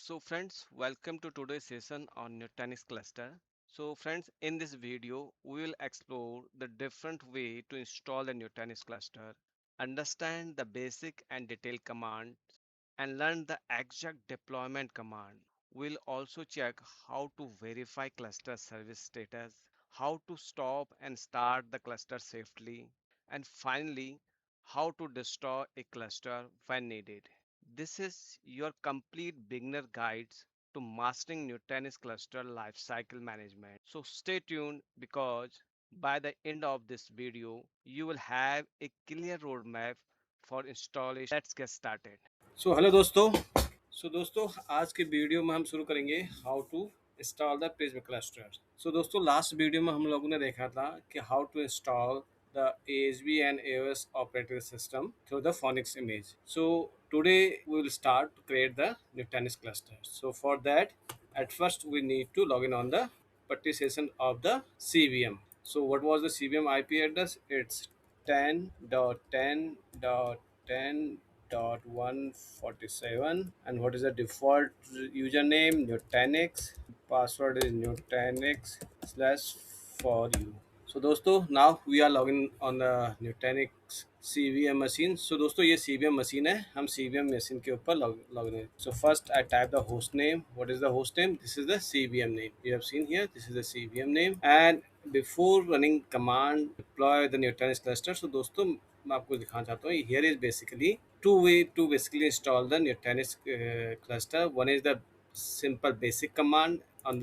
So friends, welcome to today's session on Nutanix Cluster. So friends, in this video, we will explore the different way to install the Nutanix cluster, understand the basic and detailed command, and learn the exact deployment command. We'll also check how to verify cluster service status, how to stop and start the cluster safely, and finally, how to destroy a cluster when needed. This is your complete beginner guides to mastering Nutanix cluster lifecycle management. So stay tuned because by the end of this video, you will have a clear roadmap for installation. Let's get started. So hello दोस्तों आज के video में हम शुरू करेंगे how to install the prism cluster. दोस्तों last video में हम लोगों ने देखा था कि how to install the ASB and AOS operating system through the Phoenix image. So today we will start to create the Nutanix cluster. So for that, at first we need to log in on the partition of the CVM. So what was the CVM IP address? It's 10.10.10.147. And what is the default username? Nutanix. Password is Nutanix slash for you. दोस्तों now we are login on the Nutanix CVM machine. दोस्तों ये CVM machine है, हम CVM machine के ऊपर login है। First I type the host name. What is the host name? This is the CVM name you have seen here. This is the CVM name and before running command deploy the Nutanix cluster. दोस्तों मैं आपको दिखाना चाहता हूँ, here is basically two way to basically install the Nutanix cluster. One is the simple basic command. On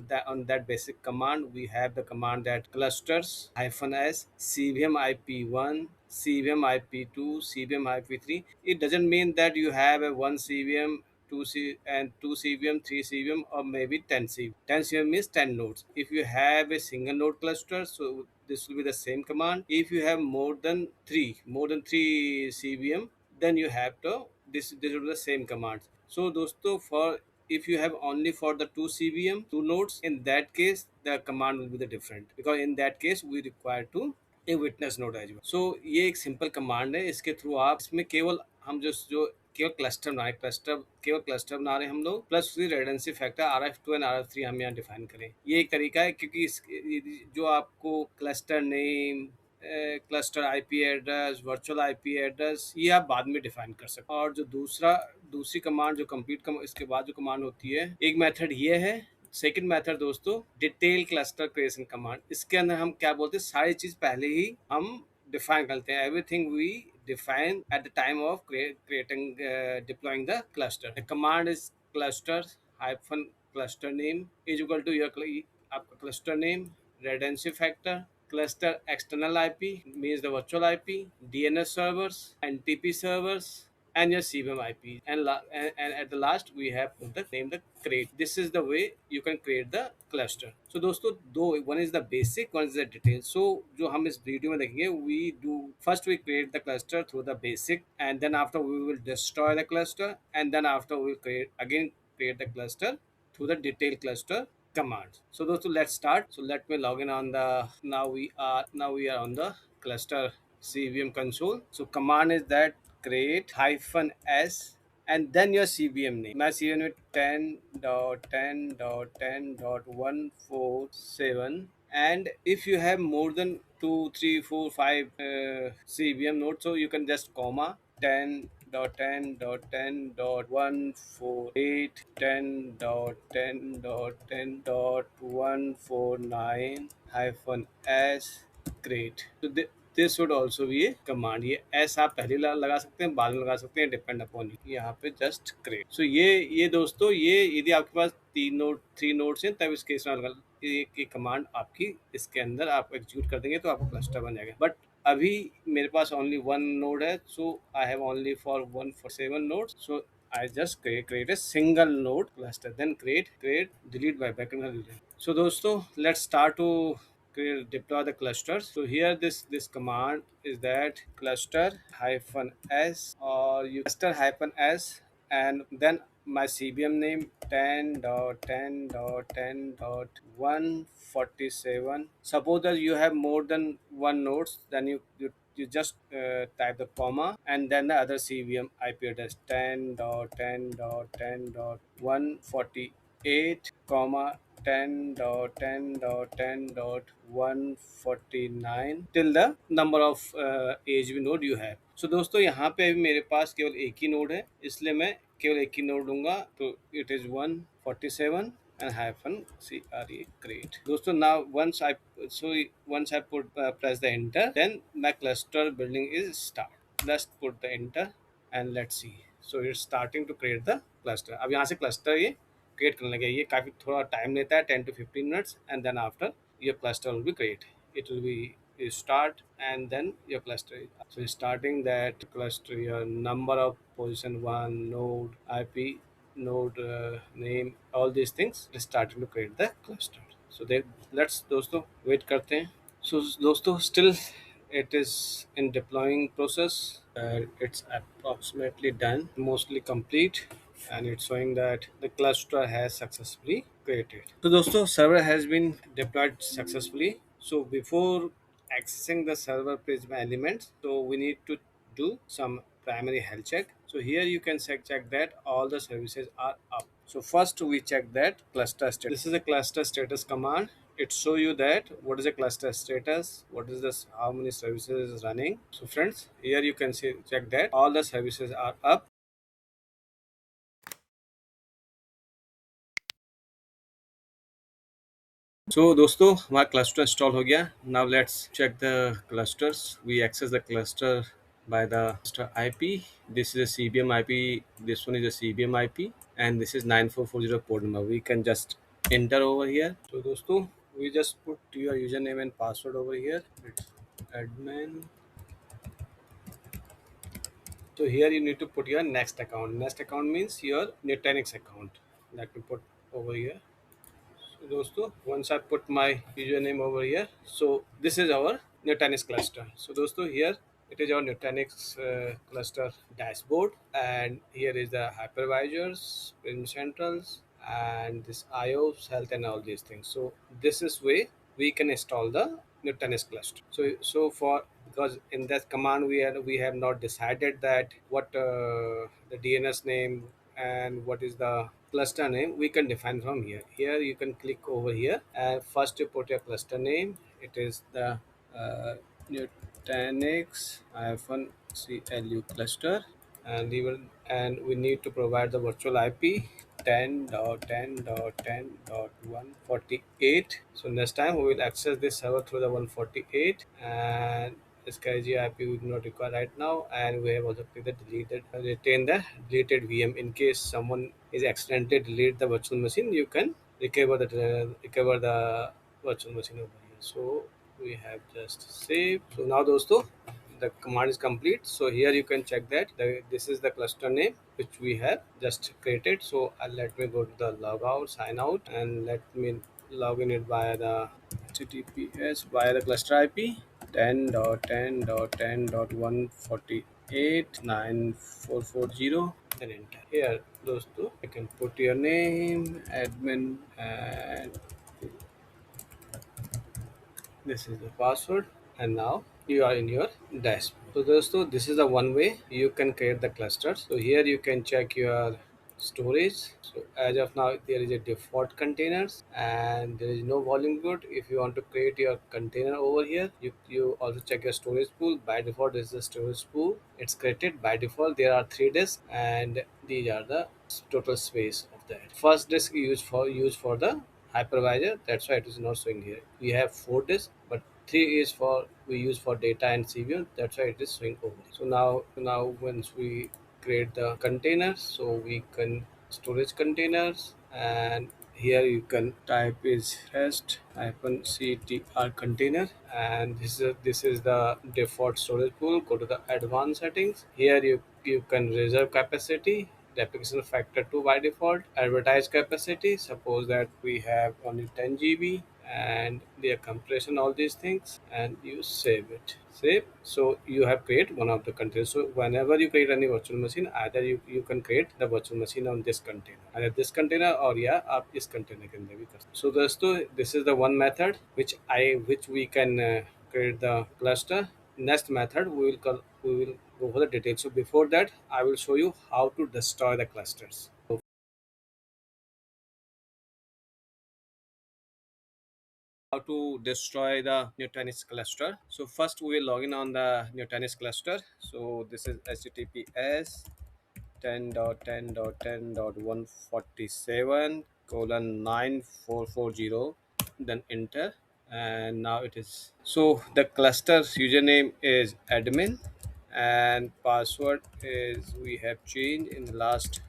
that basic command we have the command that clusters -s cvm ip1 cvm ip2 cvm ip3. It doesn't mean that you have a one cvm, two cvm, three cvm, or maybe 10 cvm. 10 cvm means 10 nodes. If you have a single node cluster, so this will be the same command. If you have more than three cvm, then you have to this will be the same command. दोस्तों for if you have only for the two CVM, two nodes, in that case the command will be the different, because in that case we require to a witness node as well. ये एक simple command है, इसके through आप इसमें केवल हम जो केवल क्लस्टर बना रहे, केवल क्लस्टर बना रहे हम लोग, प्लस उसकी रेडेंसी फैक्टर RF2 एंड RF3 हम यहाँ डिफाइन करें। ये एक तरीका है, क्योंकि जो आपको cluster name, cluster IP address, virtual IP address, ये आप बाद में डिफाइन कर सकते हैं। और जो दूसरी कमांड जो इसके बाद जो कमांड होती है, एक मेथड ये है। सेकंड मेथड दोस्तों डिटेल क्लस्टर क्रिएशन कमांड। इसके अंदर हम क्या बोलते हैं, सारी चीज पहले ही हम डिफाइन करते हैं। Everything we define at the time of deploying the cluster. The command is cluster hyphen cluster name is equal to your आपका cluster name, redundancy factor, cluster external IP means the virtual IP, DNS servers, NTP servers, and your CVM IP. And at the last we have put the name the create. This is the way you can create the cluster. दोस्तों दो, one is the basic, one is the detail. जो हम इस video में देखेंगे, we do first we create the cluster through the basic, and then after we will destroy the cluster, and then after we will create the cluster through the detail cluster commands. दोस्तों let's start. Let me log in on the now we are on the cluster CVM console. Command is that create -s and then your CVM name. My CVM name 10.10.10.147. And if you have more than 2, 3, 4, 5 CVM nodes, so you can just comma 10.10.10.148, 10.10.10.149 -s create. This should also be A command. ये S आप पहले लगा सकते हैं, बाद में लगा सकते हैं, डिपेंड अपॉन यू। यहाँ पे जस्ट क्रिएट। ये दोस्तों, ये यदि आपके पास थ्री नोड्स हैं, तब इस केस में एक कमांड आपकी इसके अंदर आप एग्जीक्यूट कर देंगे तो आपका क्लस्टर बन जाएगा। बट अभी मेरे पास ओनली वन नोड है, so I have only for 147 nodes. I just create a single node cluster, then create delete by backend. दोस्तों let's start to deploy the clusters. Here this command is that cluster -s, or you cluster -s, and then my CVM name 10.10.10.147. Suppose that you have more than one nodes, then you you just type the comma and then the other CVM IP address 10.10.10.148 comma 10.10.10.149 till the number of AHV node you have. So दोस्तों यहाँ पे अभी मेरे पास केवल एक ही node है, इसलिए मैं केवल एक ही नोड लूंगा, तो it is 147 and hyphen CRE create. दोस्तों now once I put press the enter, then my cluster building is start. Let's put the enter and let's see. So it's starting to create the cluster. अब यहाँ से cluster ये create करने लगे, ये काफ़ी थोड़ा टाइम लेता है 10 to 15 minutes, and then after your cluster will be create. It will be you start and then your cluster is so starting that cluster, your number of position, one node IP node name, all these things is starting to create the cluster. So they let's दोस्तों wait करते हैं. So दोस्तों still it is in deploying process. It's approximately done, mostly complete, and it's showing that the cluster has successfully created. So dosto server has been deployed successfully. So before accessing the server Prisma elements, so we need to do some primary health check. So here you can check that all the services are up. So first we check that cluster status. This is a cluster status command. It show you that what is the cluster status, what is this, how many services is running. So friends, here you can see check that all the services are up. So दोस्तों हमारा cluster install हो गया. Now let's check the clusters. We access the cluster by the cluster IP. This is a CBM IP. This one is a CBM IP, and this is 9440 port number. We can just enter over here. So दोस्तों we just put your username and password over here. It's admin. So here you need to put your next account. Next account means your Nutanix account. Let me put over here. So दोस्तों once I put my username over here, so this is our Nutanix cluster. So दोस्तों here it is our Nutanix cluster dashboard, and here is the hypervisors, pin centrals, and this IOs, health, and all these things. So this is way we can install the Nutanix cluster. So for because in that command we have not decided that what the DNS name and what is the cluster name, we can define from here. Here you can click over here and first you put your cluster name. It is the Nutanix CLU cluster, and we need to provide the virtual IP 10.10.10.148. So next time we will access this server through the 148, and this KG IP we do not require right now, and we have also clicked the deleted retain the deleted VM. In case someone is accidentally delete the virtual machine, you can recover the virtual machine over here. So we have just saved. So now dosto the command is complete. So here you can check that this is the cluster name which we have just created. So let me go to the logout, sign out, and let me log in it via the HTTPS via the cluster IP 10.10.10.148.9440, then enter. Here those two you can put your name, admin, and this is the password, and now you are in your dashboard. So dosto this is the one way you can create the clusters. So here you can check your storage. So as of now there is a default containers and there is no volume good. If you want to create your container over here, you also check your storage pool. By default this is the storage pool, it's created by default. There are 3 disks and these are the total space of that. First disk used for the hypervisor, that's why it is not showing here. We have 4 disks, but 3 is for we use for data and CPU, that's why it is showing over. So now once we create the containers, so we can storage containers, and here you can type is rest hyphen ctr container, and this is the default storage pool. Go to the advanced settings. Here you can reserve capacity, replication factor 2 by default, advertised capacity, suppose that we have only 10 GB, and their compression, all these things, and you save. So you have create one of the containers. So whenever you create any virtual machine, either you can create the virtual machine on this container, either this container or yeah आप इस container के अंदर भी कर सकते. So दोस्तों this is the one method which we can create the cluster. next method we will go for the details. So before that, I will show you how to destroy the clusters. So how to destroy the Nutanix cluster. So first we will log in on the Nutanix cluster. So this is https 10.10.10.147 colon 9440, then enter, and now it is. So the cluster's username is admin and password is we have changed in the last,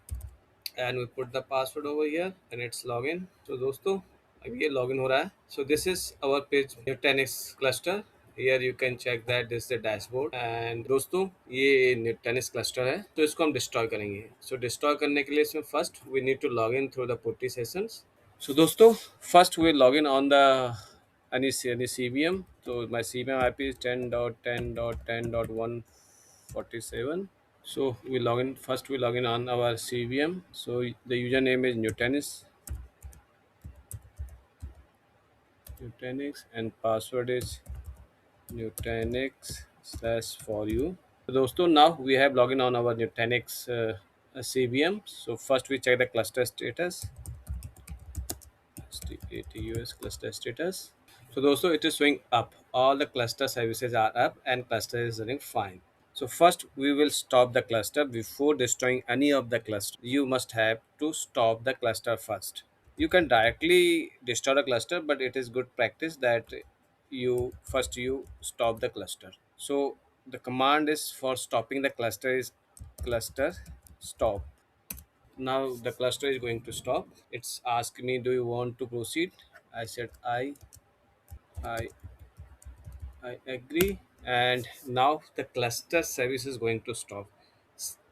and we put the password over here and it's login. So दोस्तों अब ये login हो रहा है. So this is our page Nutanix cluster. Here you can check that this is the dashboard. And दोस्तों ये Nutanix cluster है, तो इसको हम destroy करेंगे. So destroy करने के लिए इसमें first we need to log in through the putty sessions. So दोस्तों first we log in on the any CVM. So my CVM IP is 10.10.10.147. So we log in first. We log in on our CVM. So the username is Nutanix, and password is Nutanix slash for you. So दोस्तों now we have login on our Nutanix CVM. So first we check the cluster status. ATUS cluster status. So दोस्तों it is showing up. All the cluster services are up and cluster is running fine. So first we will stop the cluster. Before destroying any of the cluster, you must have to stop the cluster first. You can directly destroy the cluster, but it is good practice that you stop the cluster. So the command is for stopping the cluster is cluster stop. Now the cluster is going to stop. It's asked me, do you want to proceed? I said I agree. And now the cluster service is going to stop.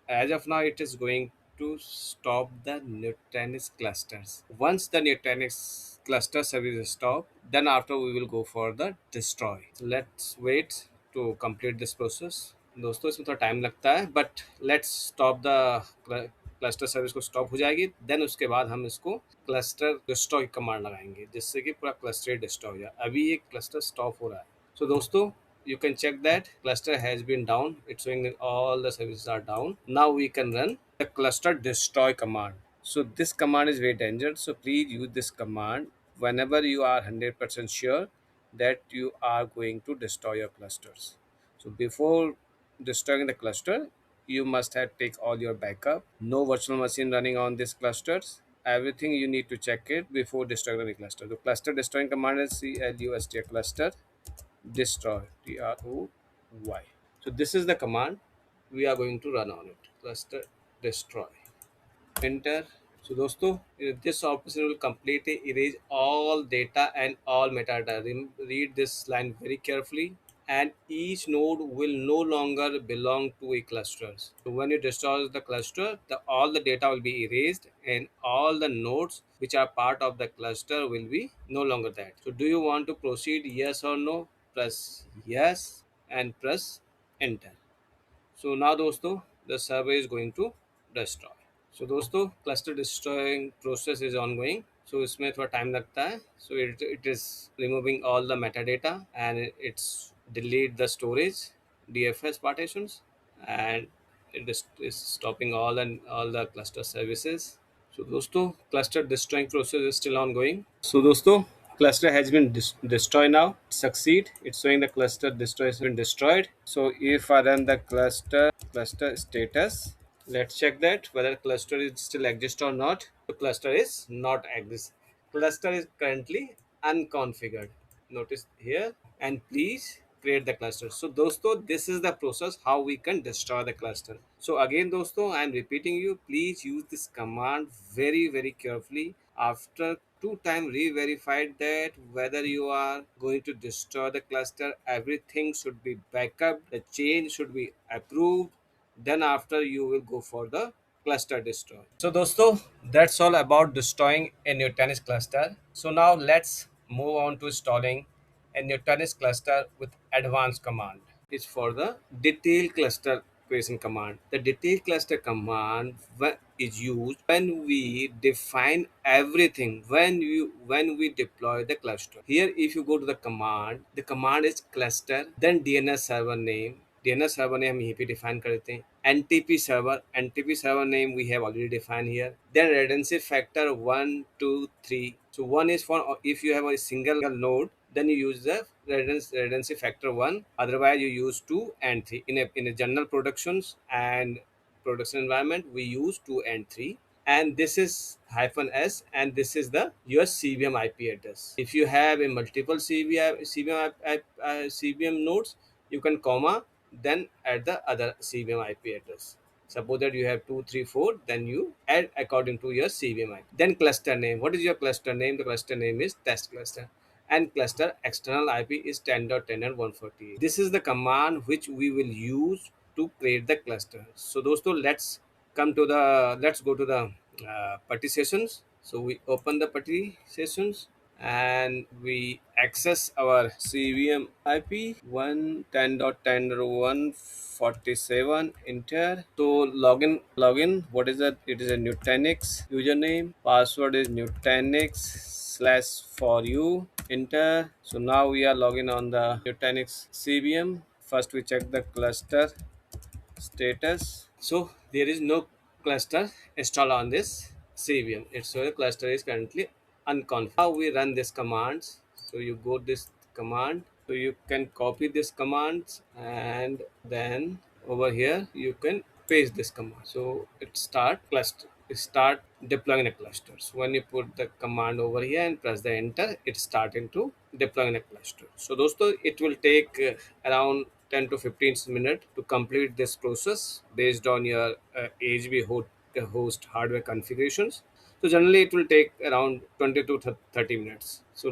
As of now, it is going to stop the Nutanix clusters. Once the Nutanix cluster service is stopped, then after we will go for the destroy. So let's wait to complete this process. दोस्तों इसमें थोड़ा time लगता है, but let's stop the cluster service को stop हो जाएगी, then उसके बाद हम इसको क्लस्टर डिस्ट्रॉय कमांड लगाएंगे जिससे कि पूरा क्लस्टर डिस्ट्रॉय हो जाए. अभी ये क्लस्टर स्टॉप हो रहा है. So दोस्तों you can check that cluster has been down. It's showing that all the services are down. Now we can run the cluster destroy command. So this command is very dangerous. So please use this command whenever you are 100% sure that you are going to destroy your clusters. So before destroying the cluster, you must have take all your backup. No virtual machine running on these clusters. Everything you need to check it before destroying the cluster. The cluster destroying command is cluster cluster destroy troy. So this is the command we are going to run on it. Cluster destroy, enter. So दोस्तों this operation will completely erase all data and all metadata. Read this line very carefully, and each node will no longer belong to a cluster. So when you destroy the cluster, all the data will be erased and all the nodes which are part of the cluster will be no longer that. So do you want to proceed, yes or no? Press yes and press enter. So now दोस्तों the server is going to destroy. So दोस्तों cluster destroying process is ongoing. So इसमें थोड़ा time लगता है. So it is removing all the metadata and it's delete the storage DFS partitions, and is stopping all the cluster services. So दोस्तों cluster destroying process is still ongoing. So दोस्तों cluster has been destroyed now. Succeed. It's showing the cluster destroy has been destroyed. So if I run the cluster status, let's check that whether cluster is still exist or not. The cluster is not exist. Cluster is currently unconfigured. Notice here, and please create the cluster. So दोस्तों this is the process how we can destroy the cluster. So again दोस्तों I am repeating you, please use this command very carefully. After two time re-verified that whether you are going to destroy the cluster, everything should be backup, the change should be approved, then after you will go for the cluster destroy. So dosto, that's all about destroying a Nutanix cluster. So now let's move on to installing a Nutanix cluster with advanced command. It's for the detailed cluster creation command. The detail cluster command is used when we define everything when we deploy the cluster. Here, if you go to the command is cluster, then DNS server name. DNS server name हम यहीं पे define कर देते हैं. NTP server name we have already defined here. Then redundancy factor 1, 2, 3. So one is for if you have a single node, then you use the redundancy factor 1. Otherwise you use 2 and 3. In a general productions and production environment, we use 2 and 3. And this is hyphen s, and this is the your cvm ip address. If you have a multiple cvm nodes, you can comma, then add the other cvm ip address. Suppose that you have 2, 3, 4, then you add according to your cvm ip. Then cluster name. What is your cluster name? The cluster name is test cluster, and cluster external IP is 10.10.148. This is the command which we will use to create the cluster. So dosto, let's go to the putty sessions. So we open the putty sessions and we access our CVM IP 110.10.147. Enter. So login. What is that? It is a Nutanix username. Password is Nutanix/for you. Enter. So now we are logging on the Nutanix CVM. First we check the cluster status. So there is no cluster installed on this CVM. It's so the cluster is currently unconfigured. How we run this commands? So you go this command. So you can copy this commands, and then over here you can paste this command. So it start deploying a cluster. So when you put the command over here and press the enter, it start into deploying a cluster. So dosto, it will take around 10 to 15 minutes to complete this process based on your HB host hardware configurations. So generally it will take around 20 to 30 minutes. So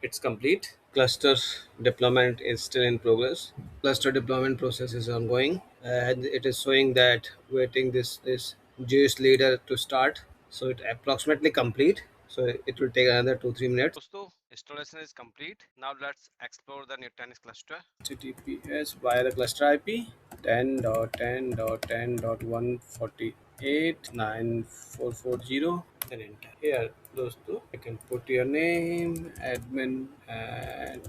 it's complete. Cluster deployment is still in progress. Cluster deployment process is ongoing, and it is showing that waiting this JS leader to start. So it approximately complete. So it will take another 2-3 minutes. दोस्तों installation is complete. Now let's explore the Nutanix cluster. HTTPS via the cluster IP 10.10.148.9440, then enter. Here, those two, you can put your name, admin, and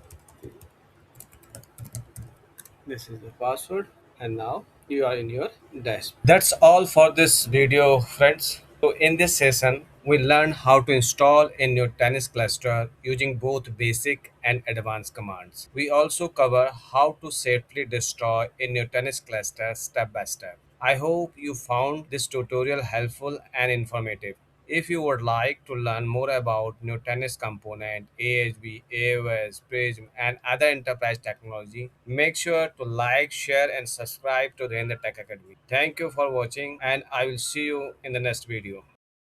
this is the password, and now you are in your dashboard. That's all for this video, friends. So in this session, we learn how to install a Nutanix cluster using both basic and advanced commands. We also cover how to safely destroy a Nutanix cluster step by step. I hope you found this tutorial helpful and informative. If you would like to learn more about Nutanix component, AHV, AOS, Prism, and other enterprise technology, make sure to like, share, and subscribe to Dhirendra Tech Academy. Thank you for watching, and I will see you in the next video.